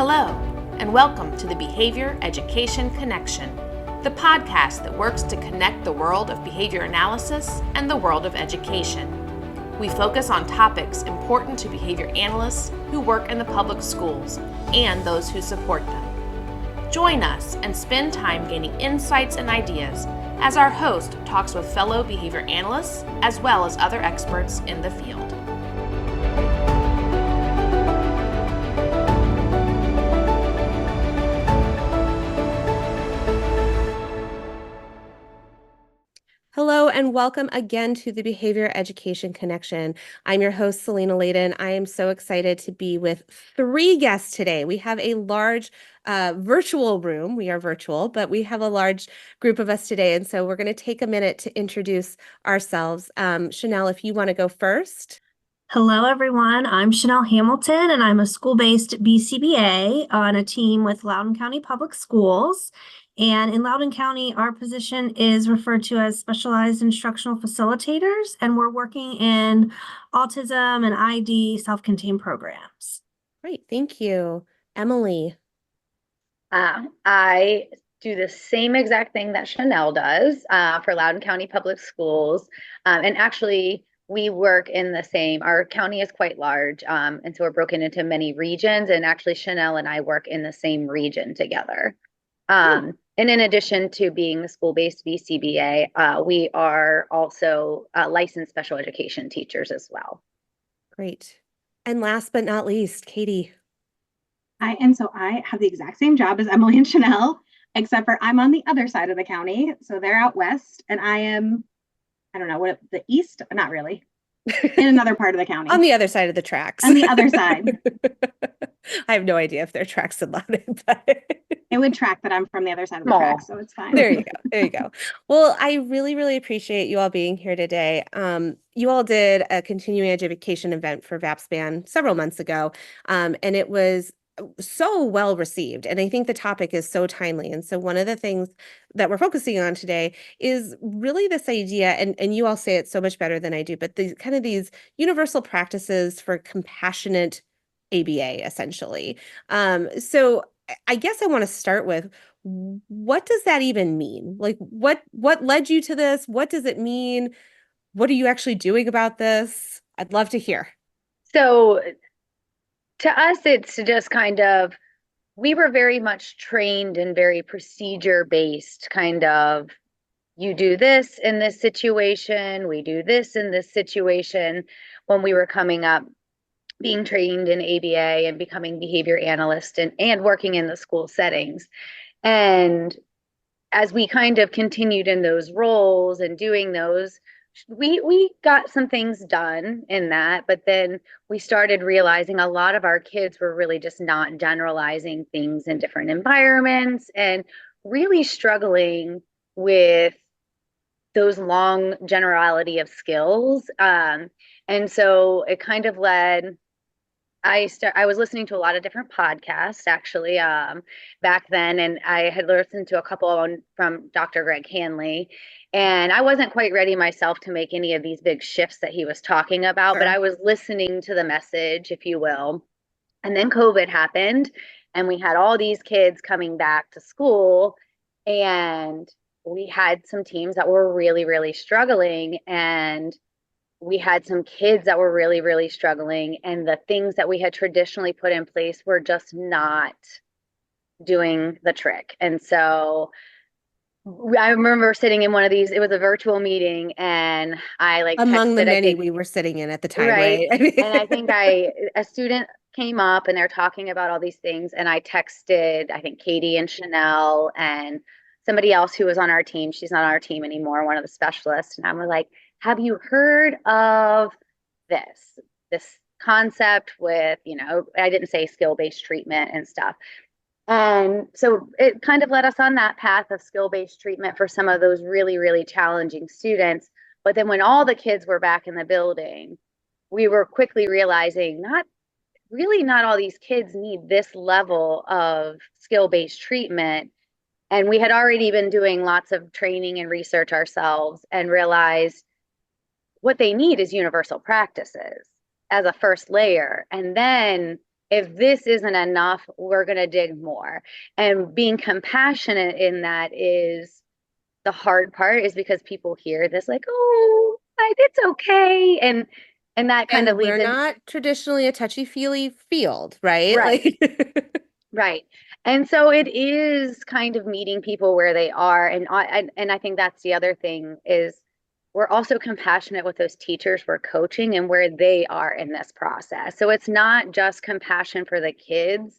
Hello, and welcome to the Behavior Education Connection, the podcast that works to connect the world of behavior analysis and the world of education. We focus on topics important to behavior analysts who work in the public schools and those who support them. Join us and spend time gaining insights and ideas as our host talks with fellow behavior analysts as well as other experts in the field. Hello and welcome again to the Behavior Education Connection. I'm your host, Selena Layden. I am so excited to be with three guests today. We have a large virtual room. We are virtual, but we have a large group of us today. And so we're going to take a minute to introduce ourselves. Chanel, if you want to go first. Hello, everyone. I'm Chanel Hamilton, and I'm a school-based BCBA on a team with Loudoun County Public Schools. And in Loudoun County, our position is referred to as specialized instructional facilitators, and we're working in autism and ID self-contained programs. Great, thank you. Emily. I do the same exact thing that Chanel does for Loudoun County Public Schools. And actually, we work in the same, our county is quite large, and so we're broken into many regions, and actually Chanel and I work in the same region together. And in addition to being the school-based BCBA, we are also licensed special education teachers as well. Great. And last but not least, Katie. I have the exact same job as Emily and Chanel, except for I'm on the other side of the county. So they're out west and I am, I don't know what, the east, not really, in another part of the county. On the other side of the tracks. On the other side. I have no idea if there are tracks in Loudoun, but it would track that I'm from the other side of the tracks, so it's fine. There you go. There you go. Well, I really, really appreciate you all being here today. You all did a continuing education event for VAPSBAN several months ago, and it was so well received. And I think the topic is so timely. And so one of the things that we're focusing on today is really this idea, and you all say it so much better than I do, but these universal practices for compassionate ABA, essentially. So I guess I want to start with, what does that even mean? Like, what led you to this? What does it mean? What are you actually doing about this? I'd love to hear. So to us, it's just kind of, we were very much trained and very procedure-based, kind of, you do this in this situation, we do this in this situation, when we were coming up, being trained in ABA and becoming behavior analyst and working in the school settings. And as we kind of continued in those roles and doing those, we got some things done in that, but then we started realizing a lot of our kids were really just not generalizing things in different environments and really struggling with those long generality of skills. And so it kind of led, I was listening to a lot of different podcasts actually back then, and I had listened to a couple from Dr. Greg Hanley, and I wasn't quite ready myself to make any of these big shifts that he was talking about, But I was listening to the message, if you will. And then COVID happened, and we had all these kids coming back to school, and we had some teams that were really, really struggling, and we had some kids that were really, really struggling, and the things that we had traditionally put in place were just not doing the trick. And so I remember sitting in one of these, it was a virtual meeting, and I among texted, the many we were sitting in at the time, right? And I think a student came up and they're talking about all these things, and I texted, I think, Katie and Chanel and somebody else who was on our team. She's not on our team anymore, one of the specialists. And I was like, have you heard of this concept with, I didn't say skill-based treatment and stuff. And so it kind of led us on that path of skill-based treatment for some of those really, really challenging students. But then when all the kids were back in the building, we were quickly realizing not all these kids need this level of skill-based treatment. And we had already been doing lots of training and research ourselves and realized what they need is universal practices as a first layer. And then if this isn't enough, we're going to dig more. And being compassionate in that is the hard part, is because people hear this like, oh, it's okay. And that kind of And leads we're in. not traditionally a touchy-feely field, right? Right. Like Right. And so it is kind of meeting people where they are. And I think that's the other thing, is we're also compassionate with those teachers we're coaching and where they are in this process. So it's not just compassion for the kids.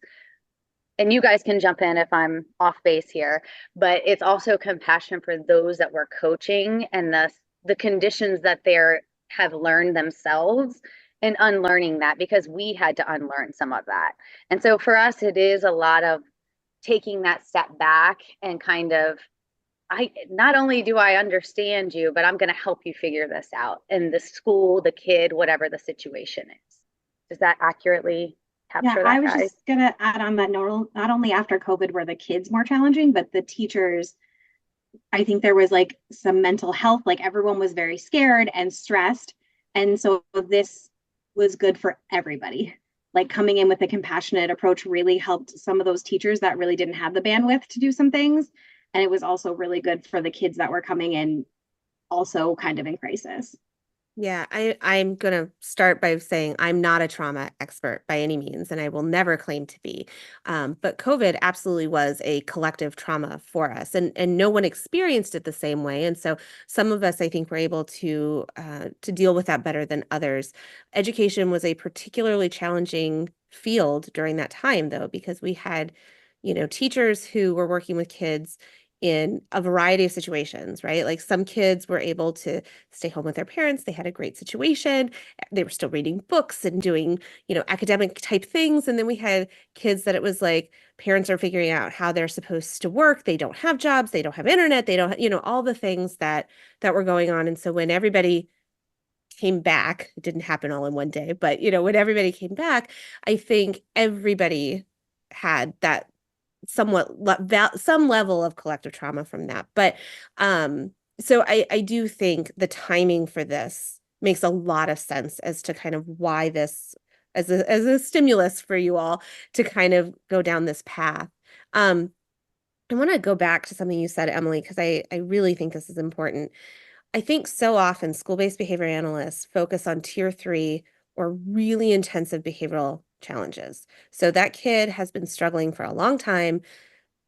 And you guys can jump in if I'm off base here, but it's also compassion for those that we're coaching and the conditions that they're have learned themselves, and unlearning that, because we had to unlearn some of that. And so for us, it is a lot of taking that step back and kind of, I not only do I understand you, but I'm going to help you figure this out. And the school, the kid, whatever the situation is. Does that accurately Yeah, capture I that, was guys? just gonna add on that not only after COVID were the kids more challenging, but the teachers, I think there was like some mental health, like everyone was very scared and stressed. And so this was good for everybody. Like coming in with a compassionate approach really helped some of those teachers that really didn't have the bandwidth to do some things. And it was also really good for the kids that were coming in also kind of in crisis. Yeah, I'm gonna start by saying I'm not a trauma expert by any means, and I will never claim to be. But COVID absolutely was a collective trauma for us, and no one experienced it the same way. And so some of us, I think, were able to deal with that better than others. Education was a particularly challenging field during that time, though, because we had, teachers who were working with kids in a variety of situations, right? Like some kids were able to stay home with their parents. They had a great situation. They were still reading books and doing, academic type things. And then we had kids that it was like parents are figuring out how they're supposed to work. They don't have jobs. They don't have internet. They don't, all the things that were going on. And so when everybody came back, it didn't happen all in one day, but when everybody came back, I think everybody had that some level of collective trauma from that. But so I do think the timing for this makes a lot of sense as to kind of why this as a stimulus for you all to kind of go down this path. I want to go back to something you said, Emily, because I really think this is important. I think so often school-based behavior analysts focus on tier 3 or really intensive behavioral challenges. So that kid has been struggling for a long time.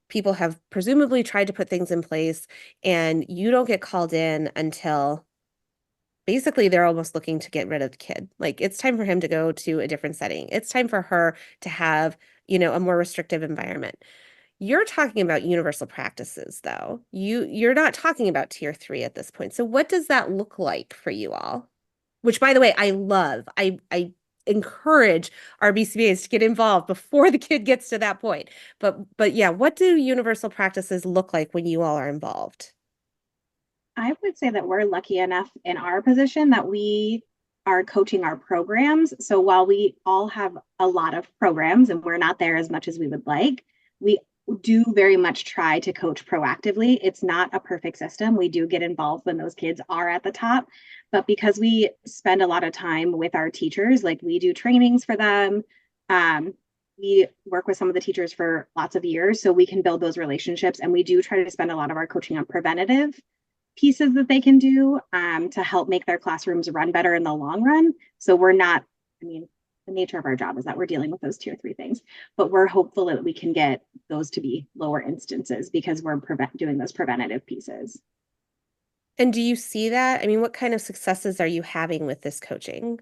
People have presumably tried to put things in place, and you don't get called in until basically they're almost looking to get rid of the kid. Like it's time for him to go to a different setting. It's time for her to have, a more restrictive environment. You're talking about universal practices, though. You're not talking about tier 3 at this point. So what does that look like for you all? Which, by the way, I love. I encourage our BCBAs to get involved before the kid gets to that point. But yeah, what do universal practices look like when you all are involved? I would say that we're lucky enough in our position that we are coaching our programs. So while we all have a lot of programs and we're not there as much as we would like, we do very much try to coach proactively. It's not a perfect system. We do get involved when those kids are at the top, but because we spend a lot of time with our teachers, like we do trainings for them. We work with some of the teachers for lots of years, so we can build those relationships. And we do try to spend a lot of our coaching on preventative pieces that they can do to help make their classrooms run better in the long run. So we're not, the nature of our job is that we're dealing with those tier 3 things, but we're hopeful that we can get those to be lower instances because we're doing those preventative pieces. And do you see that? I mean, what kind of successes are you having with this coaching?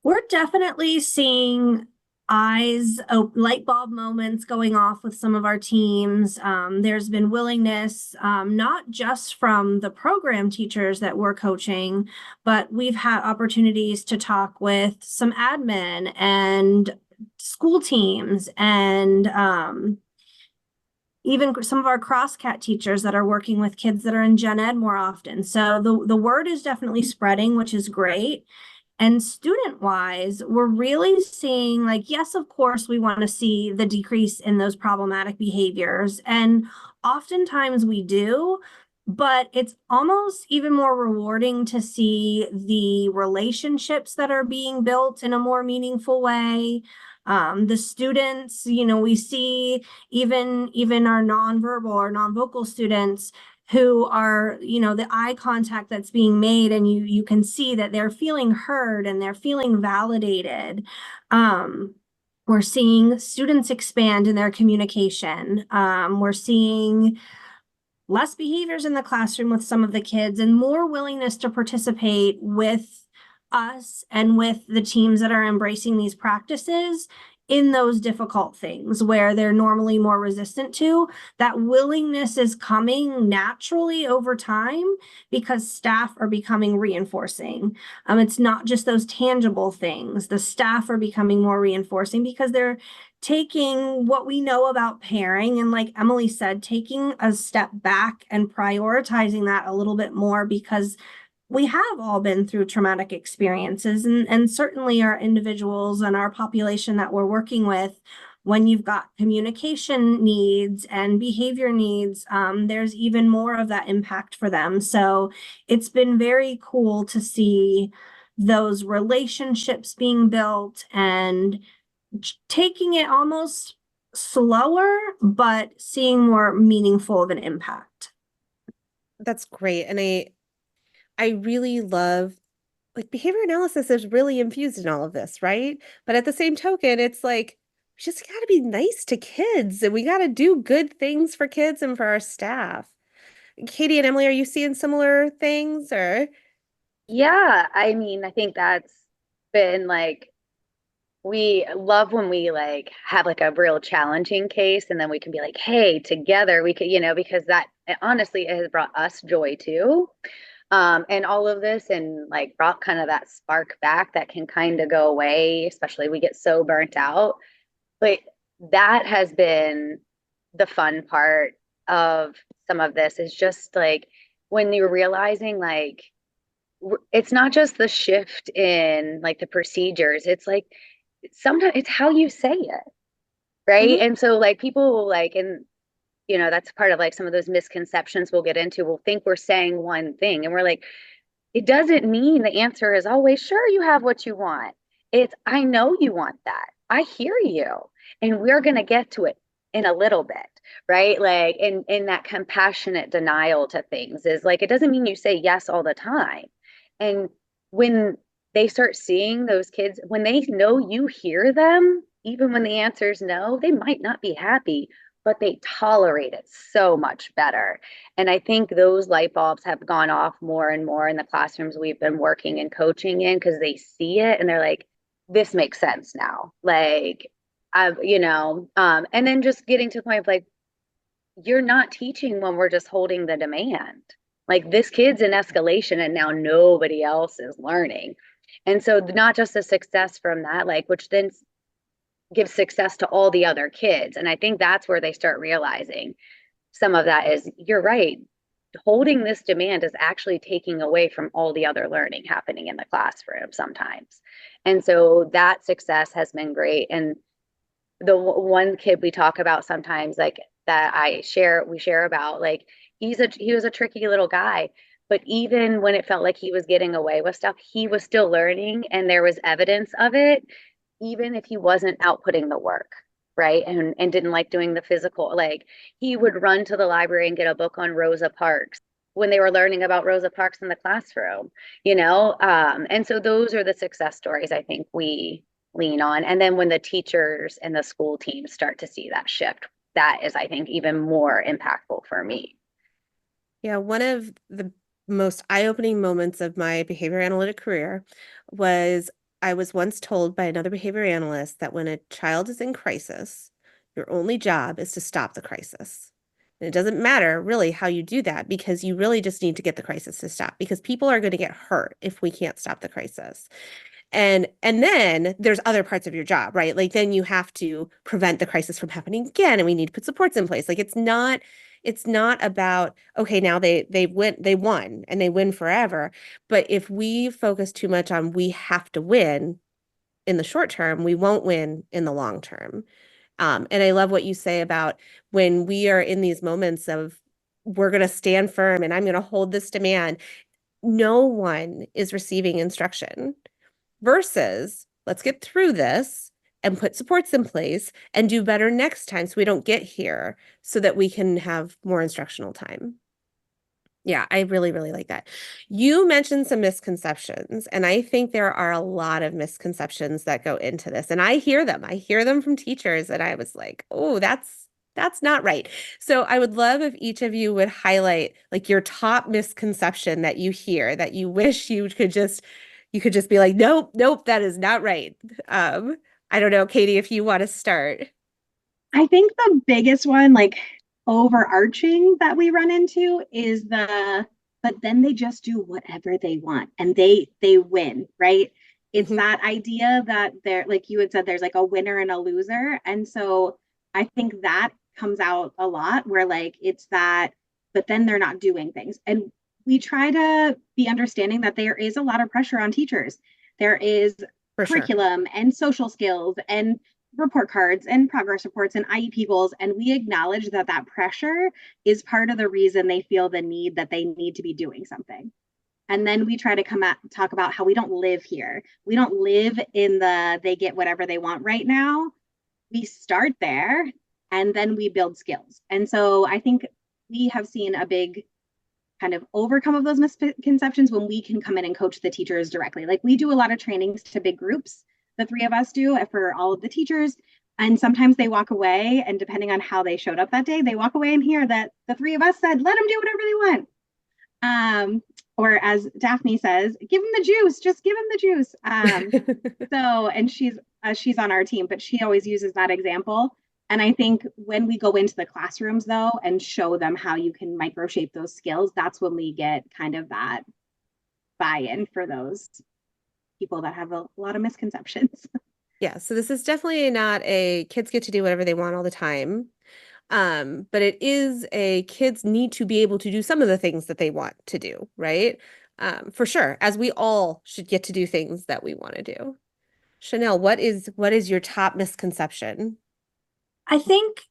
We're definitely seeing light bulb moments going off with some of our teams. There's been willingness, not just from the program teachers that we're coaching, but we've had opportunities to talk with some admin and school teams and even some of our crosscat teachers that are working with kids that are in gen ed more often. So the word is definitely spreading, which is great. And student-wise, we're really seeing like, yes, of course, we want to see the decrease in those problematic behaviors. And oftentimes we do, but it's almost even more rewarding to see the relationships that are being built in a more meaningful way. The students, we see even our nonverbal or non-vocal students who are, the eye contact that's being made, and you can see that they're feeling heard and they're feeling validated. We're seeing students expand in their communication. We're seeing less behaviors in the classroom with some of the kids and more willingness to participate with us and with the teams that are embracing these practices in those difficult things where they're normally more resistant to. That willingness is coming naturally over time because staff are becoming reinforcing. It's not just those tangible things. The staff are becoming more reinforcing because they're taking what we know about pairing and, like Emily said, taking a step back and prioritizing that a little bit more, because we have all been through traumatic experiences, and certainly our individuals and our population that we're working with, when you've got communication needs and behavior needs, there's even more of that impact for them. So it's been very cool to see those relationships being built and taking it almost slower, but seeing more meaningful of an impact. That's great. And I really love, like, behavior analysis is really infused in all of this, right? But at the same token, it's like we just got to be nice to kids and we got to do good things for kids and for our staff. Katie and Emily, are you seeing similar things or? Yeah, I mean, I think that's been like, we love when we like have like a real challenging case and then we can be like, hey, together we could, because that honestly it has brought us joy too. And all of this, and like brought kind of that spark back that can kind of go away, especially we get so burnt out. But that has been the fun part of some of this, is just like when you're realizing like it's not just the shift in like the procedures, it's like sometimes it's how you say it, right? Mhm. And so like people will like, and that's part of like some of those misconceptions we'll get into. We'll think we're saying one thing and we're like, it doesn't mean the answer is always sure you have what you want. It's I know you want that. I hear you. And we're going to get to it in a little bit, right? Like in that compassionate denial to things is like, it doesn't mean you say yes all the time. And when they start seeing those kids, when they know you hear them, even when the answer is no, they might not be happy, but they tolerate it so much better. And I think those light bulbs have gone off more and more in the classrooms we've been working and coaching in, because they see it and they're like, this makes sense now. Like, and then just getting to the point of like, you're not teaching when we're just holding the demand. Like this kid's in escalation and now nobody else is learning. And so not just the success from that, like, which then gives success to all the other kids. And I think that's where they start realizing some of that is, you're right, holding this demand is actually taking away from all the other learning happening in the classroom sometimes. And so that success has been great. And the one kid we talk about sometimes, like that we share about, like he was a tricky little guy, but even when it felt like he was getting away with stuff, he was still learning and there was evidence of it, even if he wasn't outputting the work, right? And didn't like doing the physical. Like he would run to the library and get a book on Rosa Parks when they were learning about Rosa Parks in the classroom, and so those are the success stories I think we lean on. And then when the teachers and the school teams start to see that shift, that is, I think, even more impactful for me. Yeah, one of the most eye-opening moments of my behavior analytic career was I was once told by another behavior analyst that when a child is in crisis, your only job is to stop the crisis. And it doesn't matter really how you do that, because you really just need to get the crisis to stop, because people are going to get hurt if we can't stop the crisis. And then there's other parts of your job, right? Like then you have to prevent the crisis from happening again, and we need to put supports in place. Like it's not about, okay, now they won and they win forever. But if we focus too much on we have to win in the short term, we won't win in the long term. And I love what you say about when we are in these moments of we're going to stand firm and I'm going to hold this demand. No one is receiving instruction versus let's get through this. and put supports in place and do better next time so we don't get here so that we can have more instructional time. Yeah, I really, really like that. You mentioned some misconceptions, and I think there are a lot of misconceptions that go into this. And I hear them. I hear them from teachers, and I was like, "Oh, that's not right." So I would love if each of you would highlight like your top misconception that you hear that you wish you could just be like, "Nope, nope, that is not right." I don't know, Katie, if you want to start. I think the biggest one, like overarching that we run into is but then they just do whatever they want and they win, right? It's Mhm. that idea that there, like you had said, there's like a winner and a loser. And so I think that comes out a lot where like it's that, but then they're not doing things. And we try to be understanding that there is a lot of pressure on teachers. There is For sure. curriculum and social skills and report cards and progress reports and IEP goals. And we acknowledge that that pressure is part of the reason they feel the need that they need to be doing something. And then we try to talk about how we don't live here. We don't live in they get whatever they want right now. We start there and then we build skills. And so I think we have seen a big kind of overcome of those misconceptions when we can come in and coach the teachers directly. Like we do a lot of trainings to big groups, the three of us do for all of the teachers. And sometimes they walk away, and depending on how they showed up that day, they walk away and hear that the three of us said, let them do whatever they want. Or as Daphne says, give them the juice, just give them the juice. So, and she's on our team, but she always uses that example. And I think when we go into the classrooms though and show them how you can micro shape those skills, that's when we get kind of that buy-in for those people that have a lot of misconceptions. Yeah, so this is definitely not a kids get to do whatever they want all the time. But it is a kids need to be able to do some of the things that they want to do, right? For sure, as we all should get to do things that we want to do. Chanel, what is your top misconception? I think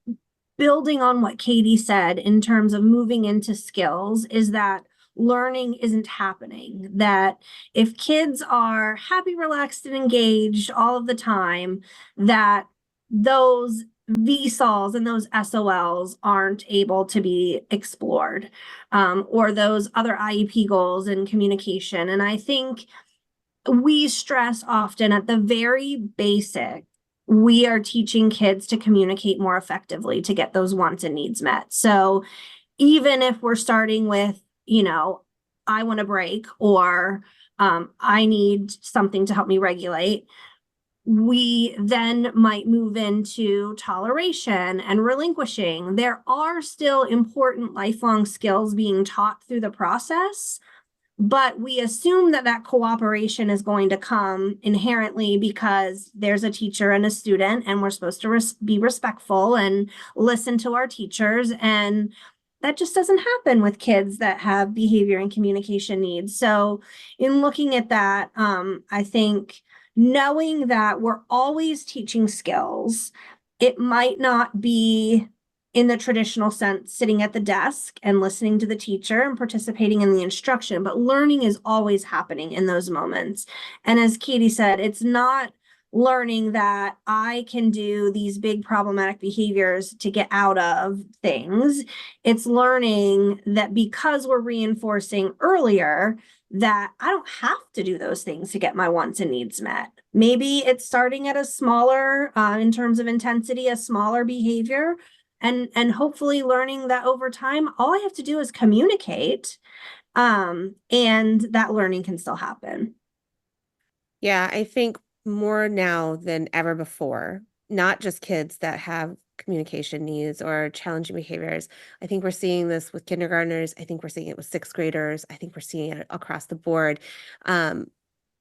building on what Katie said in terms of moving into skills is that learning isn't happening. That if kids are happy, relaxed, and engaged all of the time, that those VSOLs and those SOLs aren't able to be explored, or those other IEP goals and communication. And I think we stress often at the very basic, we are teaching kids to communicate more effectively to get those wants and needs met. So even if we're starting with, I want a break or I need something to help me regulate, we then might move into toleration and relinquishing. There are still important lifelong skills being taught through the process, but we assume that that cooperation is going to come inherently because there's a teacher and a student, and we're supposed to be respectful and listen to our teachers. And that just doesn't happen with kids that have behavior and communication needs. So in looking at that, I think knowing that we're always teaching skills, it might not be in the traditional sense, sitting at the desk and listening to the teacher and participating in the instruction, but learning is always happening in those moments. And as Katie said, it's not learning that I can do these big problematic behaviors to get out of things. It's learning that because we're reinforcing earlier that I don't have to do those things to get my wants and needs met. Maybe it's starting at a smaller, in terms of intensity, a smaller behavior, and hopefully learning that over time, all I have to do is communicate, and that learning can still happen. Yeah, I think more now than ever before, not just kids that have communication needs or challenging behaviors. I think we're seeing this with kindergartners. I think we're seeing it with sixth graders. I think we're seeing it across the board.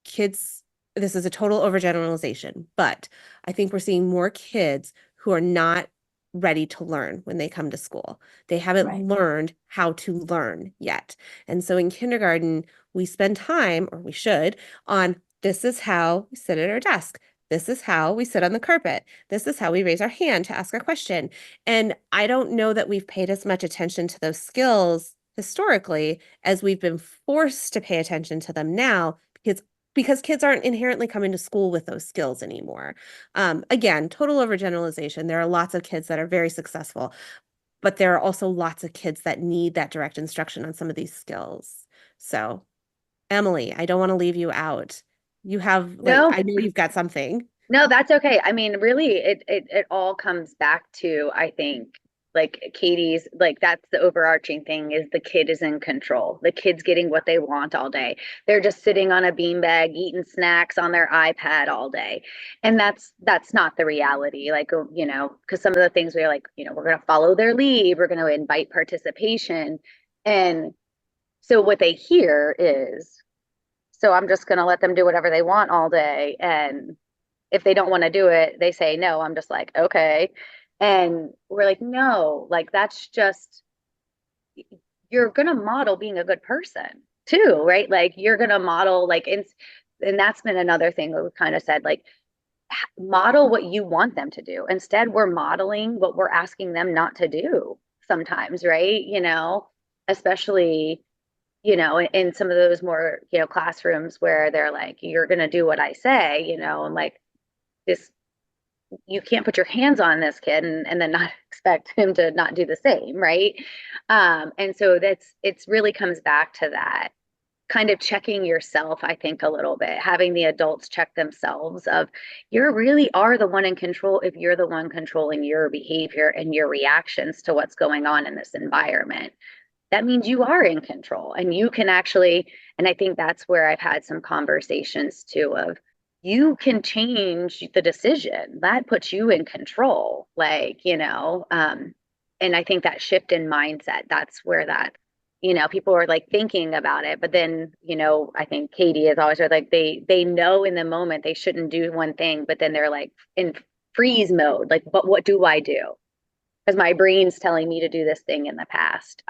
Kids, this is a total overgeneralization, but I think we're seeing more kids who are not ready to learn when they come to school. They haven't Right. learned how to learn yet. And so in kindergarten, we spend time, or we should, on this is how we sit at our desk. This is how we sit on the carpet. This is how we raise our hand to ask a question. And I don't know that we've paid as much attention to those skills historically as we've been forced to pay attention to them now because because kids aren't inherently coming to school with those skills anymore. Again, total overgeneralization. There are lots of kids that are very successful, but there are also lots of kids that need that direct instruction on some of these skills. So, Emily, I don't want to leave you out. You have like, No, I know you've got something. no, that's okay. I mean, really, it all comes back to, I think, like Katie's, like that's the overarching thing is the kid is in control. The kid's getting what they want all day. They're just sitting on a beanbag eating snacks on their iPad all day. And that's not the reality. Like, you know, because some of the things we're like, you know, we're going to follow their lead, we're going to invite participation. And so what they hear is, so I'm just going to let them do whatever they want all day. And if they don't want to do it, they say no. I'm just like, okay. And we're like, no, like that's just, you're going to model being a good person too, right? Like you're going to model, like, and that's been another thing that we kind of said, like, model what you want them to do. Instead, we're modeling what we're asking them not to do sometimes, right? You know, especially, you know, in some of those more, you know, classrooms where they're like, you're going to do what I say, you know, and like, this, you can't put your hands on this kid and then not expect him to not do the same, right? And so it's really comes back to that kind of checking yourself, I think, a little bit, having the adults check themselves of you really are the one in control if you're the one controlling your behavior and your reactions to what's going on in this environment. That means you are in control and you can actually, and I think that's where I've had some conversations too of you can change the decision that puts you in control, like, you know, and I think that shift in mindset, that's where that, you know, people are like thinking about it, but then, you know, I think Katie is always like they know in the moment they shouldn't do one thing, but then they're like in freeze mode, like, but what do I do? Because my brain's telling me to do this thing in the past.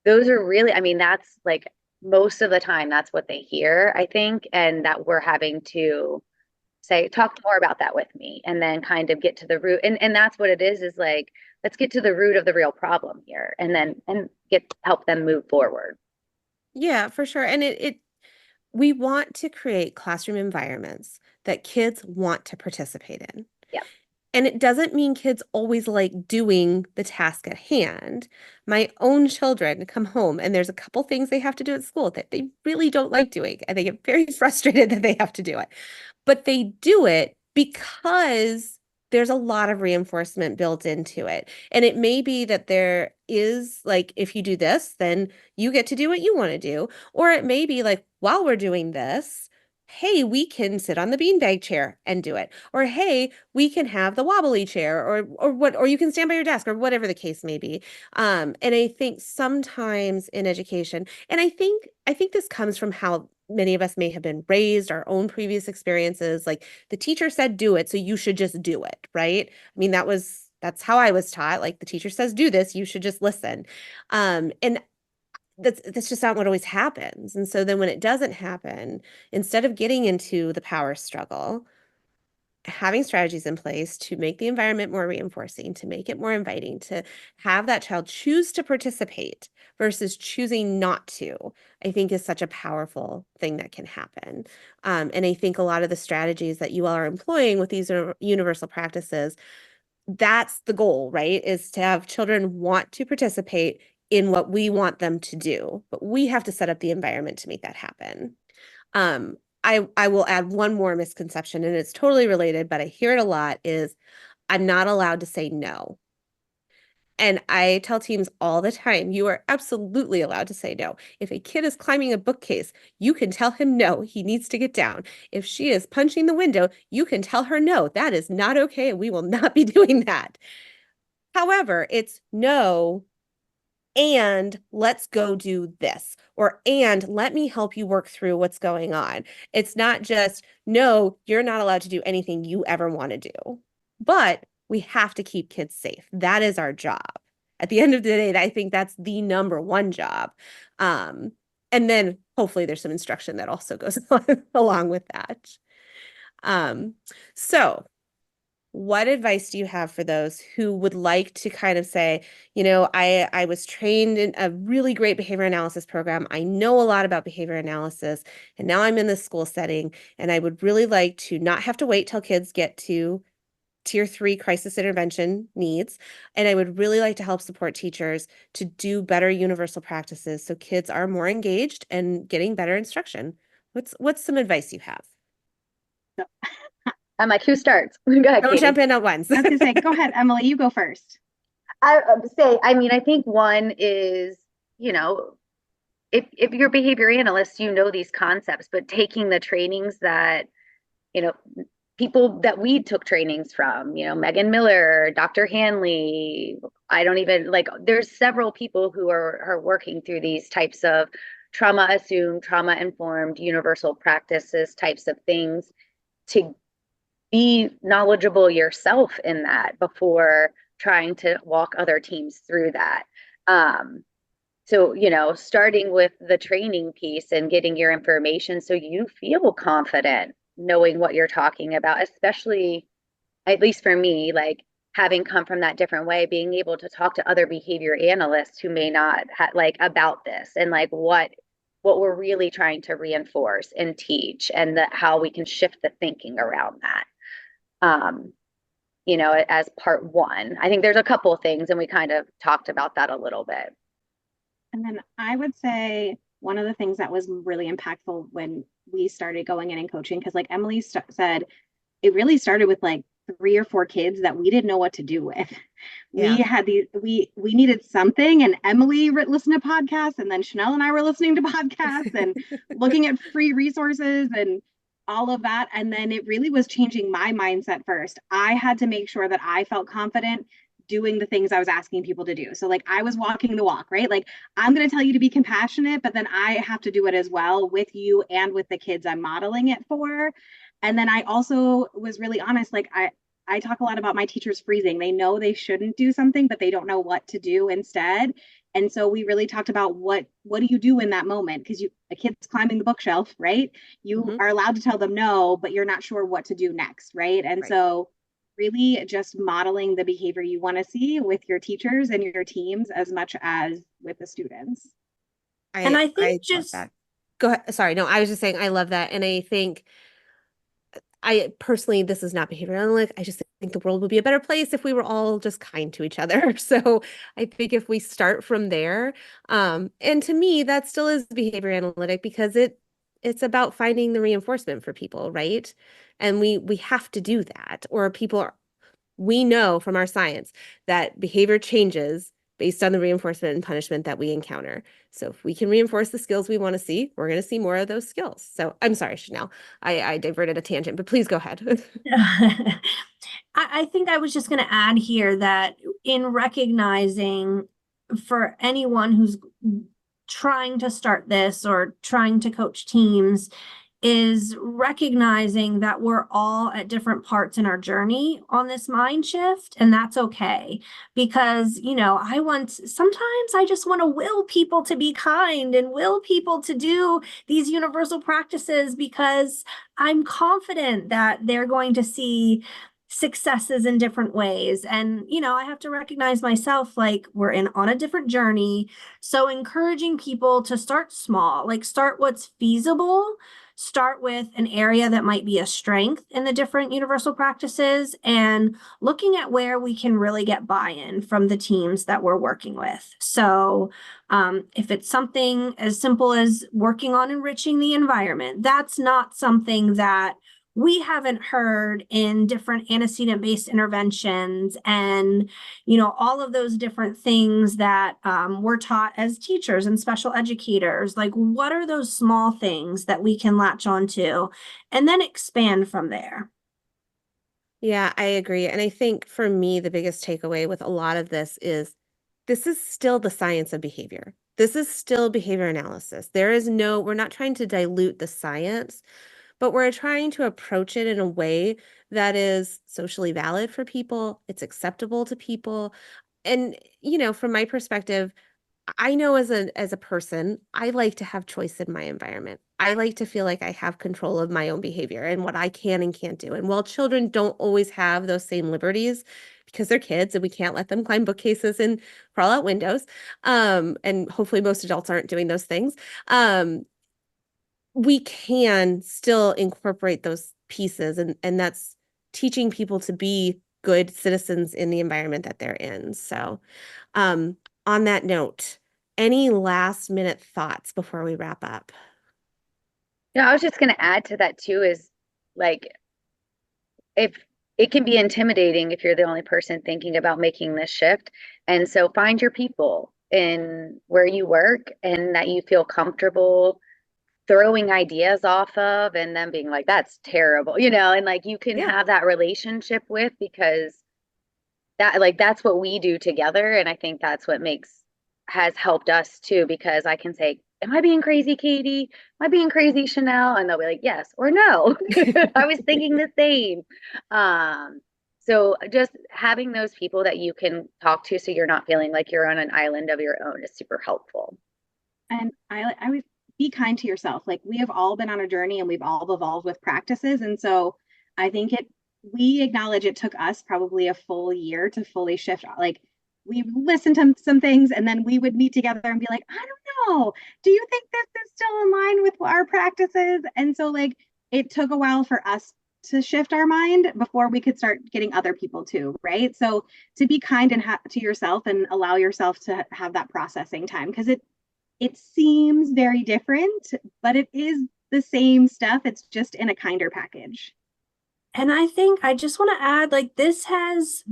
Those are really, I mean, that's like most of the time that's what they hear, I think, and that we're having to say, talk more about that with me, and then kind of get to the root. And that's what it is like, let's get to the root of the real problem here, and then and get help them move forward. Yeah, for sure. And we want to create classroom environments that kids want to participate in. Yeah. And it doesn't mean kids always like doing the task at hand. My own children come home and there's a couple things they have to do at school that they really don't like doing, and they get very frustrated that they have to do it. But they do it because there's a lot of reinforcement built into it. And it may be that there is like, if you do this, then you get to do what you want to do. Or it may be like, while we're doing this, hey, we can sit on the beanbag chair and do it. Or hey, we can have the wobbly chair, or what, or you can stand by your desk, or whatever the case may be. And I think sometimes in education, and I think this comes from how many of us may have been raised, our own previous experiences, like the teacher said do it, so you should just do it, right? I mean, that's how I was taught. Like the teacher says do this, you should just listen. And that's just not what always happens. And so then when it doesn't happen, instead of getting into the power struggle, having strategies in place to make the environment more reinforcing, to make it more inviting, to have that child choose to participate versus choosing not to, I think is such a powerful thing that can happen. And I think a lot of the strategies that you all are employing with these universal practices, that's the goal, right? Is to have children want to participate in what we want them to do, but we have to set up the environment to make that happen. Um, I will add one more misconception, and it's totally related, but I hear it a lot, is I'm not allowed to say no. And I tell teams all the time, you are absolutely allowed to say no. If a kid is climbing a bookcase, you can tell him no, he needs to get down. If she is punching the window, you can tell her no, that is not okay, and we will not be doing that. However, it's no, and let's go do this, or and let me help you work through what's going on. It's not just no, you're not allowed to do anything you ever want to do, but we have to keep kids safe. That is our job. At the end of the day, I think that's the number one job. And then hopefully there's some instruction that also goes along with that. So what advice do you have for those who would like to kind of say, I was trained in a really great behavior analysis program. I know a lot about behavior analysis, and now I'm in this school setting, and I would really like to not have to wait till kids get to tier 3 crisis intervention needs. And I would really like to help support teachers to do better universal practices so kids are more engaged and getting better instruction. What's some advice you have? I'm like, who starts? Go ahead, Don't Katie. jump in at once. I was gonna say, go ahead, Emily, you go first. I mean, I think one is, if you're a behavior analyst, these concepts, but taking the trainings that, people that we took trainings from, Megan Miller, Dr. Hanley, I don't even there's several people who are working through these types of trauma assumed, trauma informed, universal practices types of things to be knowledgeable yourself in that before trying to walk other teams through that. So, starting with the training piece and getting your information so you feel confident knowing what you're talking about, especially, at least for me, having come from that different way, being able to talk to other behavior analysts who may not about this and what we're really trying to reinforce and teach and how we can shift the thinking around that. As part one. I think there's a couple of things, and we kind of talked about that a little bit. And then I would say one of the things that was really impactful when we started going in and coaching, because like Emily said, it really started with 3 or 4 kids that we didn't know what to do with. Yeah. We had we needed something, and Emily listened to podcasts, and then Chanel and I were listening to podcasts and looking at free resources and all of that. And then it really was changing my mindset first. I had to make sure that I felt confident doing the things I was asking people to do. So I was walking the walk, right? I'm going to tell you to be compassionate, but then I have to do it as well with you and with the kids I'm modeling it for. And then I also was really honest. I talk a lot about my teachers freezing. They know they shouldn't do something, but they don't know what to do instead. And so we really talked about what do you do in that moment? Because a kid's climbing the bookshelf, right? You are allowed to tell them no, but you're not sure what to do next, right? And so really just modeling the behavior you want to see with your teachers and your teams as much as with the students. I think love just that. Go ahead. Sorry, no, I was just saying I love that. And I think I personally, this is not behavior analytic. I just think the world would be a better place if we were all just kind to each other. So I think if we start from there, and to me, that still is behavior analytic because it's about finding the reinforcement for people, right? And we have to do that, or we know from our science that behavior changes based on the reinforcement and punishment that we encounter. So if we can reinforce the skills we want to see, we're going to see more of those skills. So I'm sorry, Chanel, I diverted a tangent, but please go ahead. I think I was just going to add here that in recognizing for anyone who's trying to start this or trying to coach teams is recognizing that we're all at different parts in our journey on this mind shift, and that's okay. Because, sometimes I just want to will people to be kind and will people to do these universal practices because I'm confident that they're going to see successes in different ways. And, I have to recognize myself, we're on a different journey. So encouraging people to start small, start what's feasible. Start with an area that might be a strength in the different universal practices and looking at where we can really get buy-in from the teams that we're working with. So if it's something as simple as working on enriching the environment, that's not something that we haven't heard in different antecedent-based interventions and, all of those different things that we're taught as teachers and special educators. What are those small things that we can latch onto and then expand from there? Yeah, I agree. And I think for me, the biggest takeaway with a lot of this is still the science of behavior. This is still behavior analysis. We're not trying to dilute the science, but we're trying to approach it in a way that is socially valid for people. It's acceptable to people. And, from my perspective, I know as a person, I like to have choice in my environment. I like to feel like I have control of my own behavior and what I can and can't do. And while children don't always have those same liberties because they're kids and we can't let them climb bookcases and crawl out windows, and hopefully most adults aren't doing those things, we can still incorporate those pieces, and that's teaching people to be good citizens in the environment that they're in. So, on that note, any last minute thoughts before we wrap up? I was just going to add to that too is like, if it can be intimidating if you're the only person thinking about making this shift. And so find your people in where you work and that you feel comfortable throwing ideas off of and then being like, that's terrible, and like you can Yeah. have that relationship with, because that's what we do together. And I think that's what has helped us too, because I can say, am I being crazy, Katie? Am I being crazy, Chanel? And they'll be like, yes or no. I was thinking the same. So just having those people that you can talk to so you're not feeling like you're on an island of your own is super helpful. And I would be kind to yourself. Like we have all been on a journey and we've all evolved with practices. And so I think we acknowledge it took us probably a full year to fully shift. Like we listened to some things and then we would meet together and be like, I don't know. Do you think this is still in line with our practices? And so like it took a while for us to shift our mind before we could start getting other people too, right? So to be kind and to yourself and allow yourself to have that processing time, because it seems very different, but it is the same stuff. It's just in a kinder package. And I think I just want to add, like, this has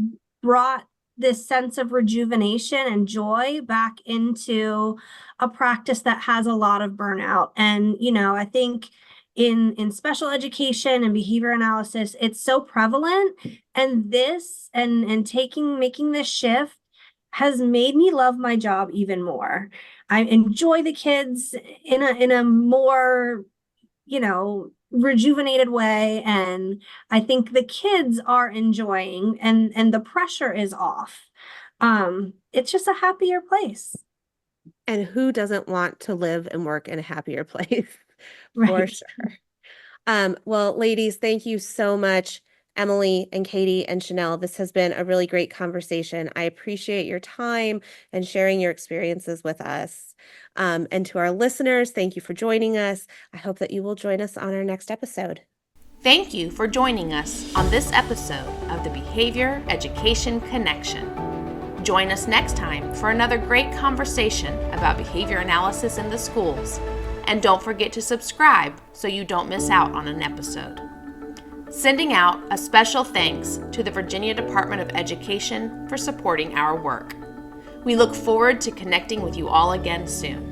brought this sense of rejuvenation and joy back into a practice that has a lot of burnout. And, I think in special education and behavior analysis, it's so prevalent. And making this shift has made me love my job even more. I enjoy the kids in a more, rejuvenated way. And I think the kids are enjoying and the pressure is off. It's just a happier place. And who doesn't want to live and work in a happier place? For Right. sure. Well, ladies, thank you so much, Emily and Katie and Chanel. This has been a really great conversation. I appreciate your time and sharing your experiences with us. And to our listeners, thank you for joining us. I hope that you will join us on our next episode. Thank you for joining us on this episode of the Behavior Education Connection. Join us next time for another great conversation about behavior analysis in the schools. And don't forget to subscribe so you don't miss out on an episode. Sending out a special thanks to the Virginia Department of Education for supporting our work. We look forward to connecting with you all again soon.